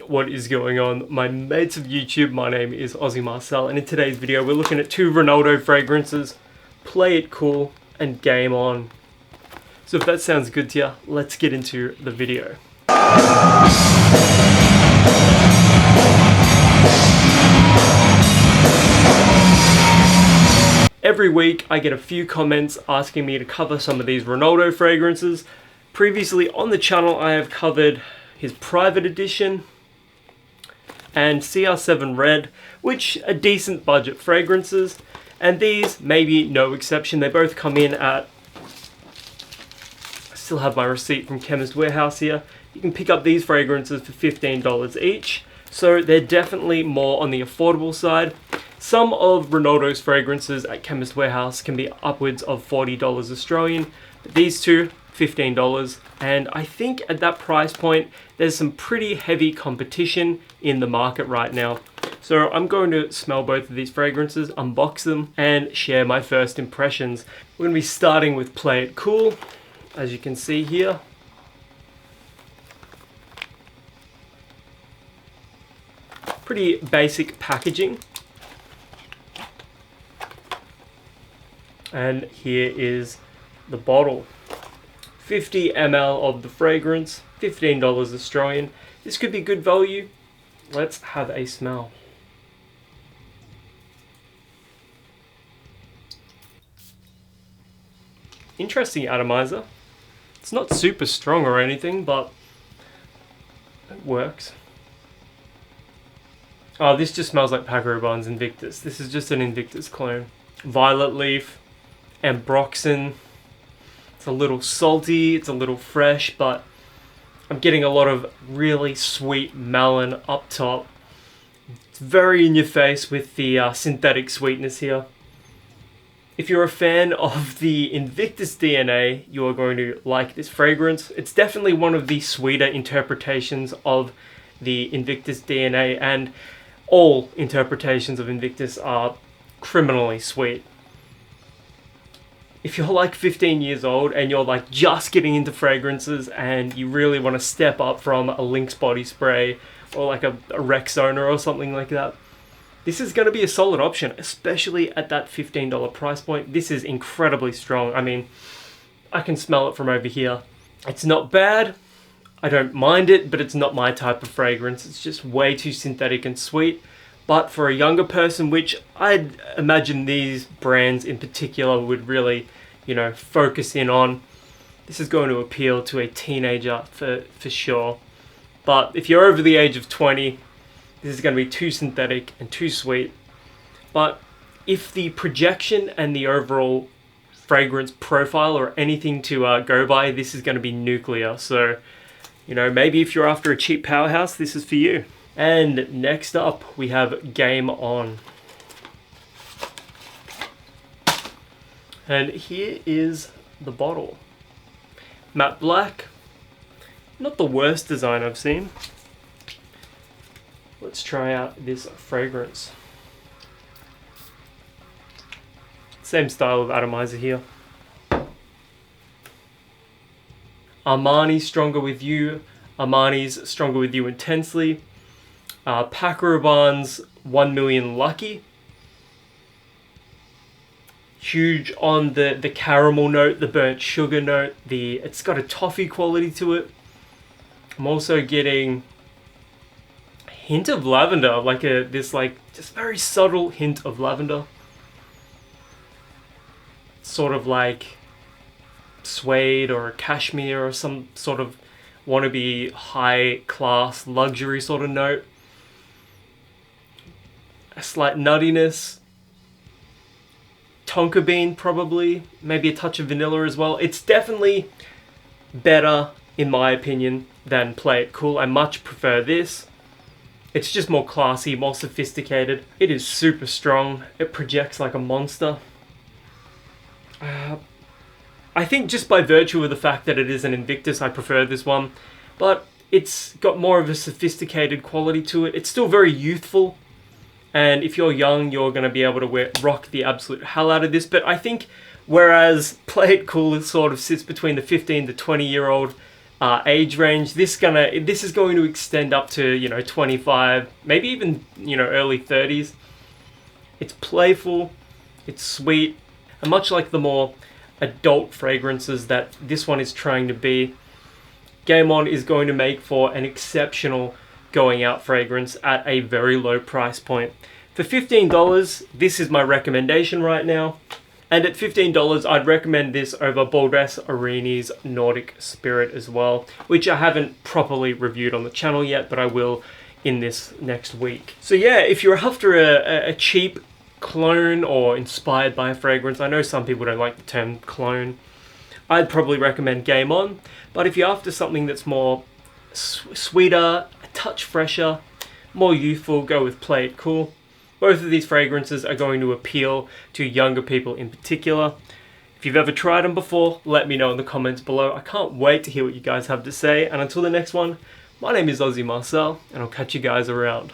What is going on, my mates of YouTube? My name is Aussie Marcel, and in today's video we're looking at two Ronaldo fragrances, Play It Cool and Game On. So if that sounds good to you, let's get into the video. Every week I get a few comments asking me to cover some of these Ronaldo fragrances. Previously on the channel I have covered his private edition and CR7 Red, which are decent budget fragrances, and these maybe no exception. They both come in at, I still have my receipt from Chemist Warehouse here. You can pick up these fragrances for $15 each, so they're definitely more on the affordable side. Some of Ronaldo's fragrances at Chemist Warehouse can be upwards of $40 Australian, but these two, $15, and I think at that price point there's some pretty heavy competition in the market right now. So I'm going to smell both of these fragrances, unbox them, and share my first impressions. We're going to be starting with Play It Cool, as you can see here. Pretty basic packaging. And here is the bottle. 50 ml of the fragrance, $15 Australian. This could be good value. Let's have a smell. Interesting atomizer. It's not super strong or anything, but it works. Oh, this just smells like Paco Rabanne's Invictus. This is just an Invictus clone. Violet leaf, ambroxan. It's a little salty, it's a little fresh, but I'm getting a lot of really sweet melon up top. It's very in your face with the synthetic sweetness here. If you're a fan of the Invictus DNA, you are going to like this fragrance. It's definitely one of the sweeter interpretations of the Invictus DNA, and all interpretations of Invictus are criminally sweet. If you're like 15 years old and you're like just getting into fragrances and you really want to step up from a Lynx body spray or like a Rexona or something like that, this is going to be a solid option, especially at that $15 price point. This is incredibly strong. I mean, I can smell it from over here. It's not bad. I don't mind it, but it's not my type of fragrance. It's just way too synthetic and sweet. But for a younger person, which I'd imagine these brands in particular would really, focus in on, this is going to appeal to a teenager for sure. But if you're over the age of 20, this is going to be too synthetic and too sweet. But if the projection and the overall fragrance profile or anything to go by, this is going to be nuclear. So, maybe if you're after a cheap powerhouse, this is for you. And next up, we have Game On. And here is the bottle. Matte black. Not the worst design I've seen. Let's try out this fragrance. Same style of atomizer here. Armani's Stronger With You. Armani's Stronger With You Intensely. Paco Rabanne's 1 Million Lucky. Huge on the caramel note, the burnt sugar note. It's got a toffee quality to it. I'm also getting a hint of lavender, this just very subtle hint of lavender. Sort of like suede or cashmere or some sort of wannabe high class luxury sort of note. A slight nuttiness. Tonka bean probably. Maybe a touch of vanilla as well. It's definitely better, in my opinion, than Play It Cool. I much prefer this. It's just more classy, more sophisticated. It is super strong. It projects like a monster. I think just by virtue of the fact that it is an Invictus, I prefer this one. But it's got more of a sophisticated quality to it. It's still very youthful. And if you're young, you're going to be able to rock the absolute hell out of this. But I think whereas Play It Cool sort of sits between the 15 to 20 year old, age range. This is going to extend up to, you know, 25, maybe even, you know, early 30s. It's playful, it's sweet, and much like the more adult fragrances that this one is trying to be, Game On is going to make for an exceptional going out fragrance at a very low price point. For $15, this is my recommendation right now. And at $15, I'd recommend this over Baldras Arini's Nordic Spirit as well, which I haven't properly reviewed on the channel yet, but I will in this next week. So yeah, if you're after a cheap clone or inspired by a fragrance, I know some people don't like the term clone, I'd probably recommend Game On. But if you're after something that's more sweeter, a touch fresher, more youthful, go with Play It Cool. Both of these fragrances are going to appeal to younger people in particular. If you've ever tried them before, let me know in the comments below. I can't wait to hear what you guys have to say. And until the next one, my name is Ozzy Marcel, and I'll catch you guys around.